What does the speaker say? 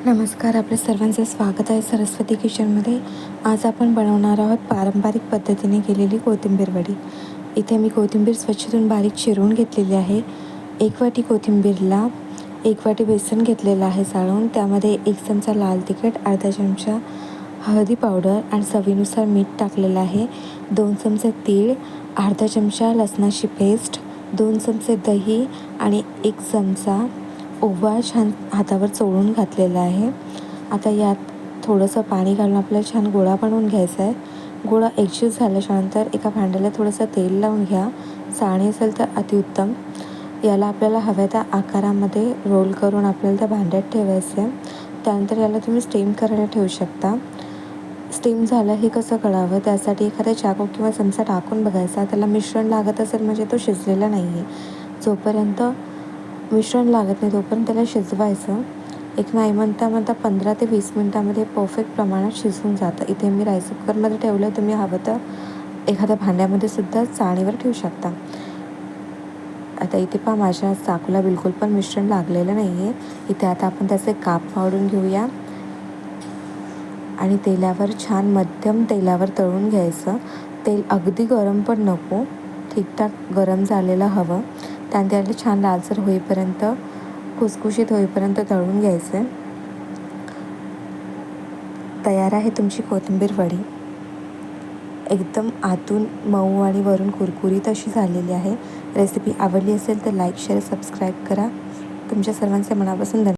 नमस्कार, आपल्या सर्वांचं स्वागत आहे सरस्वती किचनमध्ये. आज आपण बनवणार आहोत पारंपरिक पद्धतीने केलेली कोथिंबीर वडी. इथे मी कोथिंबीर स्वच्छ धुवून बारीक चिरून घेतलेली आहे. 1 वाटी कोथिंबीरला 1 वाटी बेसन घेतलेलं आहे चाळून. त्यामध्ये 1 चमचा लाल तिखट, अर्धा चमचा हळदी पावडर आणि चवीनुसार मीठ टाकलेलं आहे. 2 चमचे तीळ, अर्धा चमचा लसणाची पेस्ट, 2 चमचे दही आणि 1 चमचा ओवा छान हातावर चोळून घातलेला आहे. आता यात थोडंसं पाणी घालून आपल्याला छान गोळा बनवून घ्यायचा आहे. गोळा एकजीव झाल्याच्यानंतर एका भांड्याला थोडंसं तेल लावून घ्या. चाळणी असेल तर अतिउत्तम. याला आपल्याला हव्या त्या आकारामध्ये रोल करून आपल्याला त्या भांड्यात ठेवायचं आहे. त्यानंतर याला तुम्ही स्टीम करायला ठेवू शकता. स्टीम झालं हे कसं कळावं, त्यासाठी एखादा चाकू किंवा चमचा टाकून बघायचा. त्याला मिश्रण लागत असेल म्हणजे तो शिजलेला नाही आहे. जोपर्यंत मिश्रण लागत नाही तोपर्यंत त्याला शिजवायचं. एक नाही म्हणता 15 ते 20 मिनटामध्ये परफेक्ट प्रमाणात शिजून जातं. इथे मी राईस कुकरमध्ये ठेवलं, तुम्ही हवं तर एखाद्या भांड्यामध्ये सुद्धा चाळणीवर ठेवू शकता. आता इथे पहा, माझ्या चाकूला बिलकुल पण मिश्रण लागलेलं नाही आहे. इथे आता आपण त्याचे काप पाडून घेऊया आणि तेलावर छान मध्यम तेलावर तळून घ्यायचं. तेल अगदी गरम पण नको, ठीकठाक गरम झालेलं हवं. त्यानंतर त्याला छान लालसर होईपर्यंत, खुसखुशीत होईपर्यंत तळून घ्यायचं आहे. तयार आहे तुमची कोथिंबीर वडी. एकदम आतून मऊ आणि वरून कुरकुरीत अशी झालेली आहे. रेसिपी आवडली असेल तर लाईक, शेअर, सबस्क्राईब करा. तुमच्या सर्वांचे मनापासून धन्यवाद.